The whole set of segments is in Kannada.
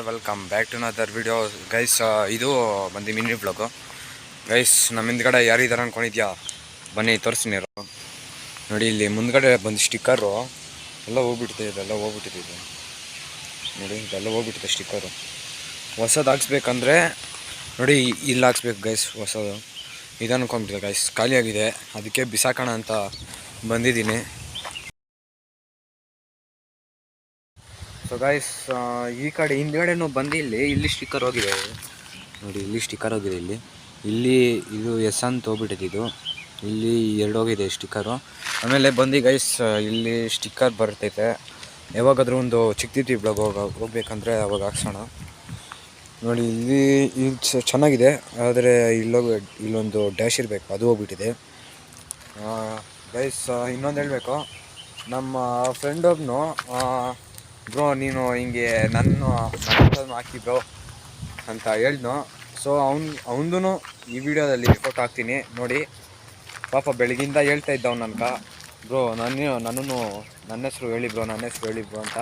Welcome back to another video guys. ಇದು ಬಂದು ಮಿನಿ ಬ್ಲಾಗು ಗೈಸ್. ನಮ್ಮ ಹಿಂದ್ಗಡೆ ಯಾರಿದ್ದಾರೆ ಅಂದ್ಕೊಂಡಿದ್ಯಾ? ಬನ್ನಿ ತೋರಿಸ್ತೀನಿ. ನೋಡಿ ಇಲ್ಲಿ ಮುಂದ್ಗಡೆ ಬಂದು ಸ್ಟಿಕ್ಕರು ಎಲ್ಲ ಹೋಗ್ಬಿಟ್ಟಿದೆ. ಇದೆಲ್ಲ ಹೋಗ್ಬಿಟ್ಟಿದೆ. ನೋಡಿ ಇದೆಲ್ಲ ಹೋಗ್ಬಿಟ್ಟಿದೆ ಸ್ಟಿಕ್ಕರು. ಹೊಸದು ಹಾಕ್ಸ್ಬೇಕಂದ್ರೆ ನೋಡಿ ಇಲ್ಲಿ ಹಾಕ್ಸ್ಬೇಕು ಗೈಸ್. ಹೊಸದು ಇದು ಅನ್ಕೊಂಡ್ಬಿಟ್ಟಿದೆ ಗೈಸ್. ಖಾಲಿಯಾಗಿದೆ, ಅದಕ್ಕೆ ಬಿಸಾಕೋಣ ಅಂತ ಬಂದಿದ್ದೀನಿ. ಸೊ ಗೈಸ್, ಈ ಕಡೆ ಹಿಂದ್ಗಡೆನೂ ಬಂದು ಇಲ್ಲಿ ಸ್ಟಿಕ್ಕರ್ ಹೋಗಿದೆ ನೋಡಿ. ಇಲ್ಲಿ ಸ್ಟಿಕ್ಕರ್ ಹೋಗಿದೆ. ಇಲ್ಲಿ ಇದು ಎಸ್ ಅಂತ ಹೋಗ್ಬಿಟ್ಟಿದೆ. ಇದು ಇಲ್ಲಿ ಎರಡು ಹೋಗಿದೆ ಸ್ಟಿಕ್ಕರು. ಆಮೇಲೆ ಬಂದು ಗೈಸ್ ಇಲ್ಲಿ ಸ್ಟಿಕ್ಕರ್ ಬರ್ತೈತೆ. ಯಾವಾಗಾದರೂ ಒಂದು ಚಿಕ್ಕದಿತ್ತು ಬ್ಲಾಗ್ ಹೋಗ್ಬೇಕಂದ್ರೆ ಅವಾಗ ಹಾಕ್ಸೋಣ. ನೋಡಿ ಇಲ್ಲಿ ಚೆನ್ನಾಗಿದೆ, ಆದರೆ ಇಲ್ಲೊಂದು ಡ್ಯಾಶ್ ಇರಬೇಕು, ಅದು ಹೋಗ್ಬಿಟ್ಟಿದೆ ಗೈಸ್. ಇನ್ನೊಂದು ಹೇಳಬೇಕು, ನಮ್ಮ ಫ್ರೆಂಡ್ ಒಬ್ಬನು ಬ್ರೋ ನೀನು ಹಿಂಗೆ ನನ್ನ ಹಾಕಿ ಬ್ರೋ ಅಂತ ಹೇಳಿದ್ನು. ಸೊ ಅವನದು ಈ ವಿಡಿಯೋದಲ್ಲಿ ಫೋಟೋ ಹಾಕ್ತೀನಿ ನೋಡಿ. ಪಾಪ ಬೆಳಗಿಂದ ಹೇಳ್ತಾ ಇದ್ದ ಅವ್ನು ನನ್ಗೆ, ಬ್ರೋ ನನ್ನ ಹೆಸರು ಹೇಳಿ ಬ್ರೋ ಅಂತ.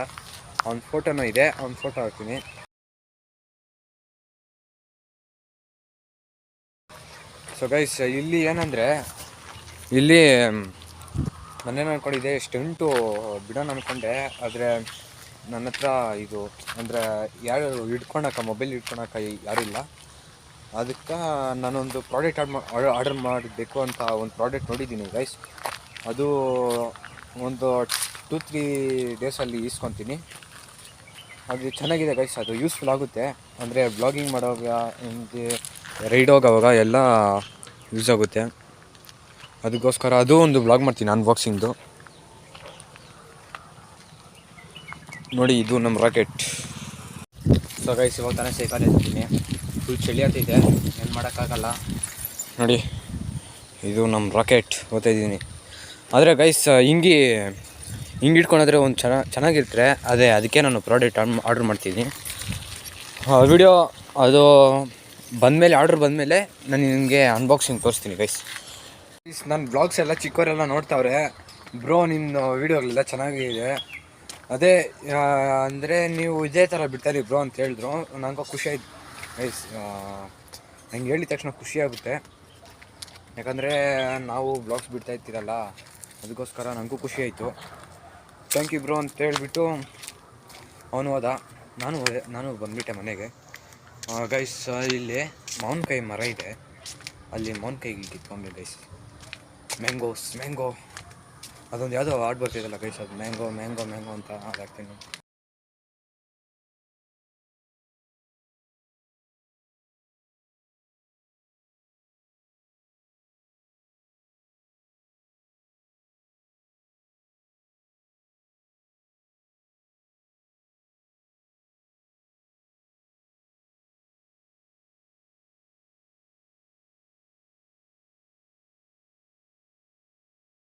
ಅವ್ನ ಫೋಟೋನೂ ಇದೆ, ಅವ್ನ ಫೋಟೋ ಹಾಕ್ತೀನಿ. ಸೊ ಗೈಸ್, ಇಲ್ಲಿ ಏನಂದರೆ ಇಲ್ಲಿ ನಾನೇನು ಅಂದ್ಕೊಂಡಿದ್ದೆ, ಸ್ಟಂಟು ಬಿಡೋಣ ಅಂದ್ಕೊಂಡೆ. ಆದರೆ ನನ್ನ ಹತ್ರ ಇದು ಅಂದರೆ ಯಾರು ಮೊಬೈಲ್ ಇಟ್ಕೊಳಕ್ಕೆ ಯಾರೂ ಇಲ್ಲ. ಅದಕ್ಕೆ ನಾನೊಂದು ಪ್ರಾಡಕ್ಟ್ ಆರ್ಡರ್ ಮಾಡಬೇಕು ಅಂತ ಒಂದು ಪ್ರಾಡಕ್ಟ್ ನೋಡಿದ್ದೀನಿ ಗೈಸ್. ಅದು ಒಂದು 2-3 ಡೇಸಲ್ಲಿ ಇಸ್ಕೊತೀನಿ. ಅದು ಚೆನ್ನಾಗಿದೆ ಗೈಸ್. ಅದು ಯೂಸ್ಫುಲ್ ಆಗುತ್ತೆ, ಅಂದರೆ ಬ್ಲಾಗಿಂಗ್ ಮಾಡೋವಾಗ, ಹಿಂಗೆ ರೈಡ್ ಹೋಗೋವಾಗ ಎಲ್ಲ ಯೂಸ್ ಆಗುತ್ತೆ. ಅದಕ್ಕೋಸ್ಕರ ಅದು ಒಂದು ಬ್ಲಾಗ್ ಮಾಡ್ತೀನಿ ಅನ್ಬಾಕ್ಸಿಂಗ್ದು. ನೋಡಿ ಇದು ನಮ್ಮ ರಾಕೆಟ್. ಸೊ ಗೈಸ್, ಇವಾಗ ತಾನೇ ಸೈಕಲ್ ಎತ್ತೀನಿ. ಫುಲ್ ಚಳಿ ಆಗ್ತಿದೆ, ಏನು ಮಾಡೋಕ್ಕಾಗಲ್ಲ. ನೋಡಿ ಇದು ನಮ್ಮ ರಾಕೆಟ್ ಓದ್ತಾಯಿದ್ದೀನಿ. ಆದರೆ ಗೈಸ್ ಹಿಂಗೆ ಇಟ್ಕೊಂಡ್ರೆ ಒಂದು ಚೆನ್ನಾಗಿರ್ತಾರೆ. ಅದಕ್ಕೆ ನಾನು ಪ್ರಾಡಕ್ಟ್ ಆರ್ಡ್ರ್ ಮಾಡ್ತೀನಿ. ವಿಡಿಯೋ ಅದು ಆರ್ಡ್ರ್ ಬಂದಮೇಲೆ ನಾನು ನಿಮಗೆ ಅನ್ಬಾಕ್ಸಿಂಗ್ ತೋರಿಸ್ತೀನಿ ಗೈಸ್. ನನ್ನ ಬ್ಲಾಗ್ಸ್ ಎಲ್ಲ ಚಿಕ್ಕವರೆಲ್ಲ ನೋಡ್ತಾವ್ರೆ, ಬ್ರೋ ನಿಮ್ಮ ವೀಡಿಯೋಗಳೆಲ್ಲ ಚೆನ್ನಾಗಿದೆ, ಅದೇ ಅಂದರೆ ನೀವು ಇದೇ ಥರ ಬಿಡ್ತಾರಿ ಬ್ರೋ ಅಂತ ಹೇಳಿದ್ರು. ನನಗೂ ಖುಷಿ ಆಯ್ತು ಗೈಸ್. ನಂಗೆ ಹೇಳಿದ ತಕ್ಷಣ ಖುಷಿ ಆಗುತ್ತೆ, ಯಾಕಂದರೆ ನಾವು ಬ್ಲಾಗ್ಸ್ ಬಿಡ್ತಾ ಇರ್ತೀರಲ್ಲ, ಅದಕ್ಕೋಸ್ಕರ ನನಗೂ ಖುಷಿ ಆಯಿತು. ಥ್ಯಾಂಕ್ ಯು ಬ್ರೋ ಅಂತ ಹೇಳಿಬಿಟ್ಟು ಅವನು ಹೋದ. ನಾನು ಬಂದುಬಿಟ್ಟೆ ಮನೆಗೆ ಗೈಸ್. ಇಲ್ಲಿ ಮಾವಿನಕಾಯಿ ಮರ ಇದೆ, ಅಲ್ಲಿ ಮಾವಿನಕಾಯಿಗೆ ಕಿತ್ಕೊಂಡೆ ಗೈಸ್. ಮ್ಯಾಂಗೋ ಅದೊಂದು ಯಾವುದೋ ಆರ್ಡ್ ಬರ್ತಿದ್ದಲ್ಲ ಗೈಸ್, ಅದು ಮ್ಯಾಂಗೋ ಅಂತ ಅದಾಗ್ತೀನಿ.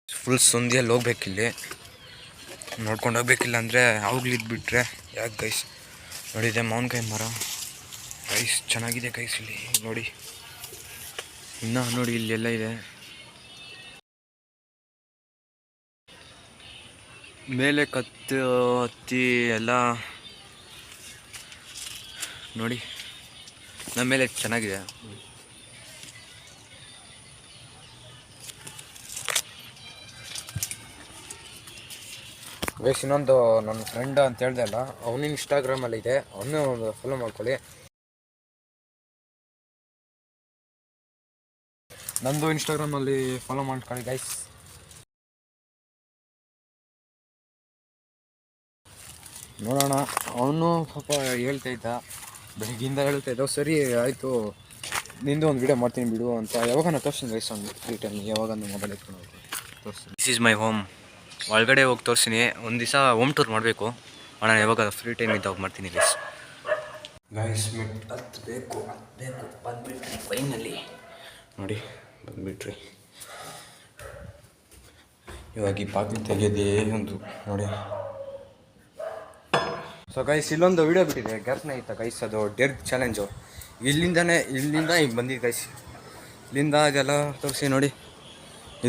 ಫುಲ್ ಸಂಧಿಯಲ್ಲಿ ಹೋಗ್ಬೇಕಿಲ್ಲಿ, ನೋಡ್ಕೊಂಡು ಹೋಗ್ಬೇಕಿಲ್ಲ ಅಂದರೆ ಇದ್ಬಿಟ್ರೆ ಯಾಕೆ ಗೈಸ್. ನೋಡಿದೆ ಮಾವಿನಕಾಯಿ ಮರ ಗೈಸ್, ಚೆನ್ನಾಗಿದೆ ಗೈಸ್. ಇಲ್ಲಿ ನೋಡಿ, ಇನ್ನೂ ನೋಡಿ ಇಲ್ಲೆಲ್ಲ ಇದೆ. ಮೇಲೆ ಹತ್ತಿ ಎಲ್ಲ ನೋಡಿ, ನಮ್ಮ ಮೇಲೆ ಚೆನ್ನಾಗಿದೆ. ಗೈಸ್, ಇನ್ನೊಂದು ನನ್ನ ಫ್ರೆಂಡ್ ಅಂತ ಹೇಳ್ದೆ ಅಲ್ಲ, ಅವನು ಇನ್ಸ್ಟಾಗ್ರಾಮಲ್ಲಿ ಇದೆ, ಅವನು ಫಾಲೋ ಮಾಡ್ಕೊಳ್ಳಿ. ನಂದು ಇನ್ಸ್ಟಾಗ್ರಾಮಲ್ಲಿ ಫಾಲೋ ಮಾಡ್ಕೊಳ್ಳಿ ಗೈಸ್. ನೋಡೋಣ, ಅವನು ಪಾಪ ಹೇಳ್ತಾ ಇದ್ದ, ಬೆಳಗ್ಗಿಂದ ಹೇಳ್ತಾ ಇದ್ದ, ಸರಿ ಆಯಿತು ನಿಂದು ಒಂದು ವಿಡಿಯೋ ಮಾಡ್ತೀನಿ ಬಿಡು ಅಂತ. ಯಾವಾಗ ನಾನು ತೋರಿಸ್ತೀನಿ ಗೈಸ್, ಒಂದು ಫ್ರೀ ಟೈಮ್ ಯಾವಾಗ ಮೊಬೈಲ್ ಎತ್ಕೊಂಡು ಹೋಗ್ತೀನಿ ತೋರಿಸ್ತೀನಿ. This is my home. ಒಳಗಡೆ ಹೋಗಿ ತೋರಿಸ್ತೀನಿ. ಒಂದು ದಿವಸ ಹೋಮ್ ಟೂರ್ ಮಾಡಬೇಕು, ನಾನು ಯಾವಾಗ ಫ್ರೀ ಟೈಮ್ ಇದ್ದಾಗ ಮಾಡ್ತೀನಿ ಗೈಸ್. ಹತ್ತಬೇಕು ಬಂದುಬಿಟ್ರಿ ಫೈನಲ್ಲಿ. ನೋಡಿ ಬಂದುಬಿಟ್ರಿ. ಇವಾಗ ಈ ಬಾಗಿಲು ತೆಗೆಯೋದೇ ಒಂದು ನೋಡಿ. ಸೊ ಗೈಸ್, ಇಲ್ಲೊಂದು ವಿಡಿಯೋ ಬಿಟ್ಟಿದೆ, ಜ್ಞಾಪನ ಆಯ್ತಾ ಗೈಸ್, ಅದು ಡೇರ್ ಚಾಲೆಂಜು. ಇಲ್ಲಿಂದ ಈಗ ಬಂದಿದ್ದು ಗೈಸ್. ಇಲ್ಲಿಂದ ಇದೆಲ್ಲ ತೋರಿಸಿ ನೋಡಿ.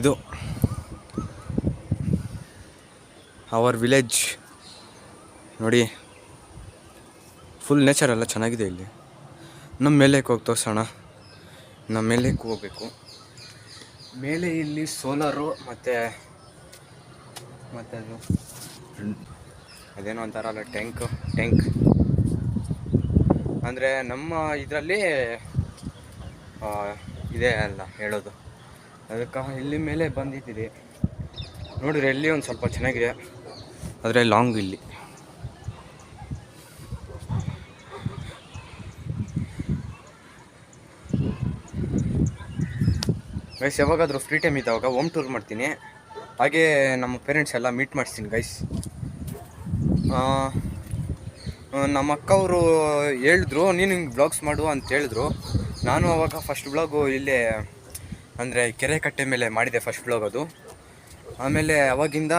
ಇದು ಅವರ್ ವಿಲೇಜ್ ನೋಡಿ, ಫುಲ್ ನೇಚರ್ ಎಲ್ಲ ಚೆನ್ನಾಗಿದೆ ಇಲ್ಲಿ. ನಮ್ಮ ಮೇಲೇಕ್ಕೆ ಹೋಗಿ ತೋರಿಸೋಣ. ನಮ್ಮ ಮೇಲೇಕ್ಕೆ ಹೋಗ್ಬೇಕು. ಮೇಲೆ ಇಲ್ಲಿ ಸೋಲಾರು ಮತ್ತು ಅದು ಅದೇನೋ ಅಂತಾರಲ್ಲ ಟ್ಯಾಂಕ್ ಅಂದರೆ ನಮ್ಮ ಇದರಲ್ಲಿ ಇದೆ ಅಲ್ಲ ಹೇಳೋದು. ಅದಕ್ಕೆ ಇಲ್ಲಿ ಮೇಲೆ ಬಂದಿದ್ದೀರಿ ನೋಡಿದ್ರೆ ಇಲ್ಲಿ ಒಂದು ಸ್ವಲ್ಪ ಚೆನ್ನಾಗಿದೆ, ಆದರೆ ಲಾಂಗ್ ಇಲ್ಲಿ. ಗೈಸ್ ಯಾವಾಗಾದರೂ ಫ್ರೀ ಟೈಮ್ ಇದ್ದಾಗ ಹೋಮ್ ಟೂರ್ ಮಾಡ್ತೀನಿ. ಹಾಗೆ ನಮ್ಮ ಪೇರೆಂಟ್ಸ್ ಎಲ್ಲ ಮೀಟ್ ಮಾಡಿಸ್ತೀನಿ ಗೈಸ್. ನಮ್ಮ ಅಕ್ಕವರು ಹೇಳಿದ್ರು ನೀನು ಹಿಂಗೆ ಬ್ಲಾಗ್ಸ್ ಮಾಡು ಅಂತ ಹೇಳಿದ್ರು. ನಾನು ಅವಾಗ ಫಸ್ಟ್ ಬ್ಲಾಗು ಇಲ್ಲೇ ಅಂದರೆ ಕೆರೆ ಕಟ್ಟೆ ಮೇಲೆ ಮಾಡಿದೆ ಫಸ್ಟ್ ಬ್ಲಾಗ್ ಅದು. ಆಮೇಲೆ ಅವಾಗಿಂದ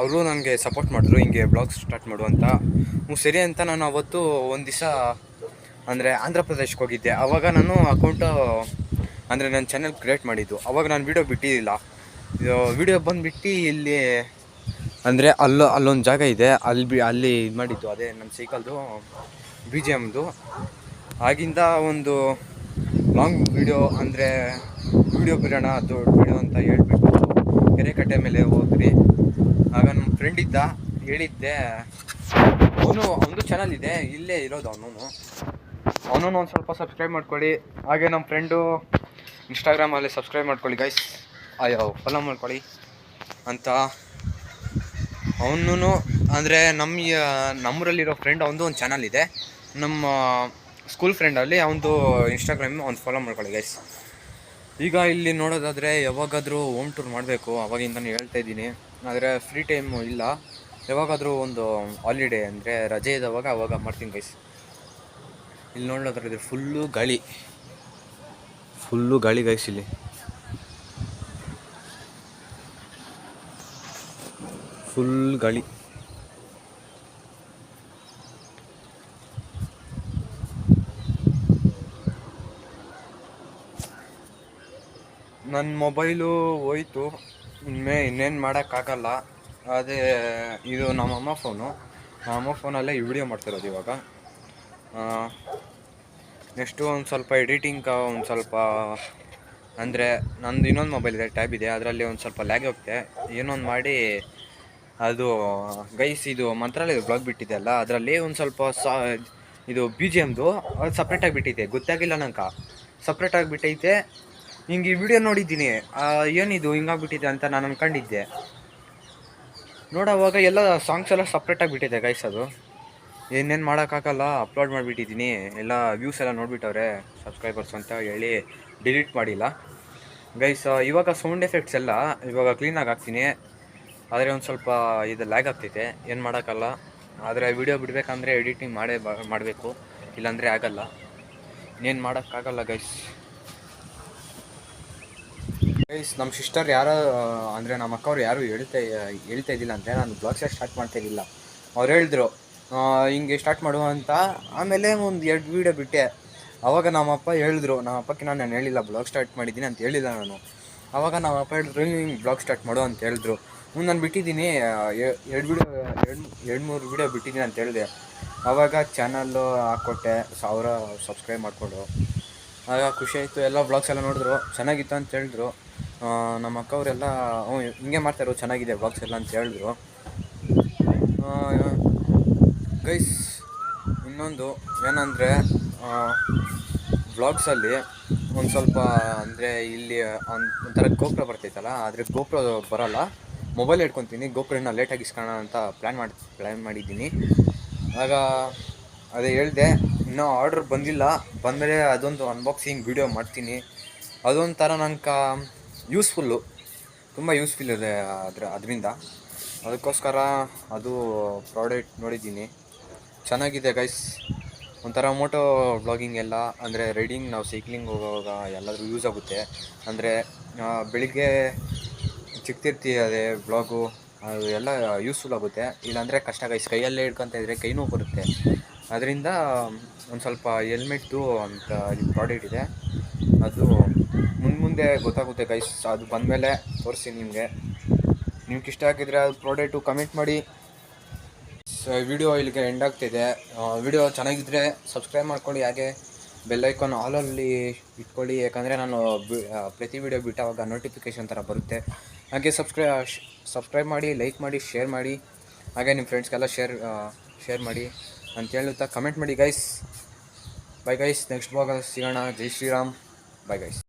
ಅವರು ನನಗೆ ಸಪೋರ್ಟ್ ಮಾಡಿದ್ರು ಹಿಂಗೆ ಬ್ಲಾಗ್ಸ್ ಸ್ಟಾರ್ಟ್ ಮಾಡು ಅಂತ. ಸರಿ ಅಂತ ನಾನು ಅವತ್ತು ಒಂದು ದಿವಸ ಅಂದರೆ ಆಂಧ್ರ ಪ್ರದೇಶಕ್ಕೆ ಹೋಗಿದ್ದೆ. ಆವಾಗ ನಾನು ಅಕೌಂಟು ಅಂದರೆ ನನ್ನ ಚಾನೆಲ್ ಕ್ರಿಯೇಟ್ ಮಾಡಿದ್ದು. ಅವಾಗ ನಾನು ವೀಡಿಯೋ ಬಿಟ್ಟಿದ್ದಿಲ್ಲ. ವೀಡಿಯೋ ಬಂದುಬಿಟ್ಟು ಇಲ್ಲಿ ಅಂದರೆ ಅಲ್ಲೊಂದು ಜಾಗ ಇದೆ, ಅಲ್ಲಿ ಇದು ಮಾಡಿದ್ದು ಅದೇ ನಮ್ಮ ಸೈಕಲ್ದು BGMದು. ಆಗಿಂದ ಒಂದು ಲಾಂಗ್ ವೀಡಿಯೋ ಅಂದರೆ ವೀಡಿಯೋ ಬಿಡೋಣ ದೊಡ್ಡ ವೀಡಿಯೋ ಅಂತ ಹೇಳ್ಬಿಟ್ಟು ಕೆರೆ ಕಟ್ಟೆ ಮೇಲೆ ಹೋದ್ರಿ. ಆಗ ನಮ್ಮ ಫ್ರೆಂಡ್ ಇದ್ದ, ಹೇಳಿದ್ದೆ. ಅವನು ಚಾನಲ್ ಇದೆ, ಇಲ್ಲೇ ಇರೋದು ಅವನು ಒಂದು ಸ್ವಲ್ಪ ಸಬ್ಸ್ಕ್ರೈಬ್ ಮಾಡ್ಕೊಳ್ಳಿ. ಹಾಗೆ ನಮ್ಮ ಫ್ರೆಂಡು ಇನ್ಸ್ಟಾಗ್ರಾಮಲ್ಲಿ ಸಬ್ಸ್ಕ್ರೈಬ್ ಮಾಡ್ಕೊಳ್ಳಿ ಗೈಸ್, ಫಾಲೋ ಮಾಡ್ಕೊಳ್ಳಿ ಅಂತ. ಅವನು ಅಂದರೆ ನಮ್ಮೂರಲ್ಲಿರೋ ಫ್ರೆಂಡ್ ಅವನದು ಒಂದು ಚಾನಲ್ ಇದೆ, ನಮ್ಮ ಸ್ಕೂಲ್ ಫ್ರೆಂಡಲ್ಲಿ ಅವನದು ಇನ್ಸ್ಟಾಗ್ರಾಮ್ ಅವ್ನು ಫಾಲೋ ಮಾಡ್ಕೊಳ್ಳಿ ಗೈಸ್. ಈಗ ಇಲ್ಲಿ ನೋಡೋದಾದರೆ ಯಾವಾಗಾದರೂ ಹೋಮ್ ಟೂರ್ ಮಾಡಬೇಕು ಅವಾಗಿಂದನೇ ಹೇಳ್ತಾ ಇದ್ದೀನಿ. ಆದರೆ ಫ್ರೀ ಟೈಮು ಇಲ್ಲ. ಯಾವಾಗಾದರೂ ಒಂದು ಹಾಲಿಡೇ ಅಂದರೆ ರಜೆ ಇದ್ದವಾಗ ಅವಾಗ ಮಾಡ್ತೀನಿ ಗೈಸ್. ಇಲ್ಲಿ ನೋಡೋದಾದ್ರೆ ಫುಲ್ಲು ಗಾಳಿ ಗೈಸ್. ಇಲ್ಲಿ ಫುಲ್ ಗಾಳಿ. ನನ್ನ ಮೊಬೈಲು ಹೋಯ್ತು, ಇನ್ನೇನು ಮಾಡೋಕ್ಕಾಗಲ್ಲ. ಅದೇ ಇದು ನಮ್ಮಮ್ಮ ಫೋನಲ್ಲೇ ಈ ವಿಡಿಯೋ ಮಾಡ್ತಿರೋದು ಇವಾಗ. ನೆಕ್ಸ್ಟು ಒಂದು ಸ್ವಲ್ಪ ಎಡಿಟಿಂಗ್ ಒಂದು ಸ್ವಲ್ಪ ಅಂದರೆ ನಂದು ಇನ್ನೊಂದು ಮೊಬೈಲ್ ಇದೆ, ಟ್ಯಾಬ್ ಇದೆ, ಅದರಲ್ಲಿ ಒಂದು ಸ್ವಲ್ಪ ಲ್ಯಾಗ್ ಹೋಗುತ್ತೆ. ಏನೊಂದು ಮಾಡಿ ಅದು ಗೈಸ್ ಇದು ಮಂತ್ರಾಲಯದ ಬ್ಲಾಗ್ ಬಿಟ್ಟಿದೆ ಅಲ್ಲ, ಅದರಲ್ಲಿ ಒಂದು ಸ್ವಲ್ಪ ಇದು BGMದು ಅದು ಸಪ್ರೇಟಾಗಿ ಬಿಟ್ಟಿದೆ. ಗೊತ್ತಾಗಿಲ್ಲ ನಂಗೆ, ಸಪ್ರೇಟಾಗಿ ಬಿಟ್ಟೈತೆ. ಹಿಂಗೆ ಈ ವಿಡಿಯೋ ನೋಡಿದ್ದೀನಿ, ಏನಿದು ಹಿಂಗಾಗ್ಬಿಟ್ಟಿದೆ ಅಂತ ನಾನು ಅಂದ್ಕೊಂಡಿದ್ದೆ. ನೋಡೋವಾಗ ಎಲ್ಲ ಸಾಂಗ್ಸ್ ಎಲ್ಲ ಸಪ್ರೇಟಾಗಿ ಬಿಟ್ಟಿದೆ ಗೈಸ್. ಅದು ಏನೇನು ಮಾಡೋಕ್ಕಾಗಲ್ಲ, ಅಪ್ಲೋಡ್ ಮಾಡಿಬಿಟ್ಟಿದ್ದೀನಿ. ಎಲ್ಲ ವ್ಯೂಸ್ ಎಲ್ಲ ನೋಡಿಬಿಟ್ಟವ್ರೆ ಸಬ್ಸ್ಕ್ರೈಬರ್ಸ್ ಅಂತ ಹೇಳಿ ಡಿಲೀಟ್ ಮಾಡಿಲ್ಲ ಗೈಸ್. ಇವಾಗ ಸೌಂಡ್ ಎಫೆಕ್ಟ್ಸ್ ಎಲ್ಲ ಇವಾಗ ಕ್ಲೀನಾಗಿ ಹಾಕ್ತೀನಿ, ಆದರೆ ಒಂದು ಸ್ವಲ್ಪ ಇದು ಲ್ಯಾಗ್ ಆಗ್ತೈತೆ, ಏನು ಮಾಡೋಕ್ಕಲ್ಲ. ಆದರೆ ವಿಡಿಯೋ ಬಿಡಬೇಕಂದ್ರೆ ಎಡಿಟಿಂಗ್ ಮಾಡಬೇಕು, ಇಲ್ಲಾಂದರೆ ಆಗಲ್ಲ, ಇನ್ನೇನು ಮಾಡೋಕ್ಕಾಗಲ್ಲ ಗೈಸ್. ನಮ್ಮ ಸಿಸ್ಟರ್ ಯಾರೋ ಅಂದರೆ ನಮ್ಮ ಅಕ್ಕವ್ರು ಯಾರು ಹೇಳ್ತಾ ಇದ್ದಿಲ್ಲ ಅಂದರೆ ನಾನು ಬ್ಲಾಗ್ಸೇ ಸ್ಟಾರ್ಟ್ ಮಾಡ್ತಾಯಿದ್ದಿಲ್ಲ. ಅವ್ರು ಹೇಳಿದ್ರು ಹಿಂಗೆ ಸ್ಟಾರ್ಟ್ ಮಾಡುವ ಅಂತ. ಆಮೇಲೆ ಒಂದು 2 ವೀಡಿಯೋ ಬಿಟ್ಟೆ. ಆವಾಗ ನಮ್ಮಪ್ಪ ಹೇಳಿದ್ರು, ನಮ್ಮಪ್ಪಕ್ಕೆ ನಾನು ಹೇಳಿಲ್ಲ ಬ್ಲಾಗ್ ಸ್ಟಾರ್ಟ್ ಮಾಡಿದ್ದೀನಿ ಅಂತ ಹೇಳಿಲ್ಲ ನಾನು. ಆವಾಗ ನಮ್ಮಪ್ಪ ಹೇಳಿದ್ರು ಹಿಂಗೆ ಬ್ಲಾಗ್ ಸ್ಟಾರ್ಟ್ ಮಾಡು ಅಂತ ಹೇಳಿದ್ರು. ನಾನು ಬಿಟ್ಟಿದ್ದೀನಿ, 2-3 ವೀಡಿಯೋ ಬಿಟ್ಟಿದ್ದೀನಿ ಅಂತ ಹೇಳಿದೆ. ಆವಾಗ ಚಾನಲ್ಲು ಹಾಕ್ಕೊಟ್ಟೆ, 1000 ಸಬ್ಸ್ಕ್ರೈಬ್ ಮಾಡಿಕೊಂಡು. ಆಗ ಖುಷಿ ಆಯಿತು. ಎಲ್ಲ ಬ್ಲಾಗ್ಸ್ ಎಲ್ಲ ನೋಡಿದ್ರು, ಚೆನ್ನಾಗಿತ್ತು ಅಂತ ಹೇಳಿದ್ರು. ನಮ್ಮ ಅಕ್ಕವರೆಲ್ಲ ಹಿಂಗೆ ಮಾಡ್ತಾಯಿರೋ, ಚೆನ್ನಾಗಿದೆ ಬ್ಲಾಗ್ಸ್ ಎಲ್ಲ ಅಂತ ಹೇಳಿದ್ರು ಗೈಸ್. ಇನ್ನೊಂದು ಏನಂದರೆ ಬ್ಲಾಗ್ಸಲ್ಲಿ ಒಂದು ಸ್ವಲ್ಪ ಅಂದರೆ ಇಲ್ಲಿ ಒಂಥರ ಗೋಪ್ರ ಬರ್ತೈತಲ್ಲ, ಆದರೆ ಗೋಪ್ರ ಬರೋಲ್ಲ, ಮೊಬೈಲ್ ಇಟ್ಕೊತೀನಿ. ಗೋಪ್ರನ ಲೇಟಾಗಿ ಇಸ್ಕೊಳ್ಳೋಣ ಅಂತ ಪ್ಲ್ಯಾನ್ ಮಾಡಿದ್ದೀನಿ. ಆಗ ಅದೇ ಹೇಳಿದೆ, ಇನ್ನೂ ಆರ್ಡ್ರ್ ಬಂದಿಲ್ಲ, ಬಂದರೆ ಅದೊಂದು ಅನ್ಬಾಕ್ಸಿಂಗ್ ವಿಡಿಯೋ ಮಾಡ್ತೀನಿ. ಅದೊಂಥರ ನನಗೆ ತುಂಬ ಯೂಸ್ಫುಲ್ ಇದೆ ಅದರಿಂದ. ಅದಕ್ಕೋಸ್ಕರ ಅದು ಪ್ರಾಡಕ್ಟ್ ನೋಡಿದ್ದೀನಿ, ಚೆನ್ನಾಗಿದೆ ಗೈಸ್. ಒಂಥರ ಮೋಟೋ ವ್ಲಾಗಿಂಗ್ ಎಲ್ಲ ಅಂದರೆ ರೈಡಿಂಗ್, ನಾವು ಸೈಕ್ಲಿಂಗ್ ಹೋಗುವಾಗ ಎಲ್ಲಾದರೂ ಯೂಸ್ ಆಗುತ್ತೆ. ಅಂದರೆ ಬೆಳಿಗ್ಗೆ ಚಿಕ್ತಿರ್ತೀವಿ, ಅದೇ ವ್ಲಾಗು ಅದು ಎಲ್ಲ ಯೂಸ್ಫುಲ್ ಆಗುತ್ತೆ. ಇಲ್ಲಾಂದರೆ ಕಷ್ಟ ಗೈಸ್, ಕೈಯಲ್ಲೇ ಹಿಡ್ಕೊತ ಇದ್ದರೆ ಕೈನೂ ಬರುತ್ತೆ. ಅದರಿಂದ ಒಂದು ಸ್ವಲ್ಪ ಹೆಲ್ಮೆಟ್ದು ಅಂತ ಪ್ರಾಡಕ್ಟ್ ಇದೆ, ಅದು ಮುಂದೆ ಗೊತ್ತಾಗುತ್ತೆ ಗೈಸ್. ಅದು ಬಂದಮೇಲೆ ತೋರಿಸಿ ನಿಮಗೆ. ನಿಮ್ಗೆ ಇಷ್ಟ ಆಗಿದ್ರೆ ಅದು ಪ್ರಾಡಕ್ಟು ಕಮೆಂಟ್ ಮಾಡಿ. ವಿಡಿಯೋ ಇಲ್ಲಿಗೆ ಎಂಡ್ ಆಗ್ತಿದೆ. ವಿಡಿಯೋ ಚೆನ್ನಾಗಿದ್ದರೆ ಸಬ್ಸ್ಕ್ರೈಬ್ ಮಾಡ್ಕೊಳ್ಳಿ, ಹಾಗೆ ಬೆಲ್ಲೈಕಾನ್ ಆಲಲ್ಲಿ ಇಟ್ಕೊಳ್ಳಿ, ಯಾಕಂದರೆ ನಾನು ಪ್ರತಿ ವಿಡಿಯೋ ಬಿಟ್ಟಾಗ ನೋಟಿಫಿಕೇಷನ್ ಥರ ಬರುತ್ತೆ. ಹಾಗೆ ಸಬ್ಸ್ಕ್ರೈಬ್ ಮಾಡಿ, ಲೈಕ್ ಮಾಡಿ, ಶೇರ್ ಮಾಡಿ, ಹಾಗೆ ನಿಮ್ಮ ಫ್ರೆಂಡ್ಸ್ಗೆಲ್ಲ ಶೇರ್ ಮಾಡಿ ಅಂತ ಹೇಳುತ್ತಾ ಕಮೆಂಟ್ ಮಾಡಿ guys. Bye guys, next blog ಸಿಗೋಣ. ಜೈ ಶ್ರೀರಾಮ್. Bye guys.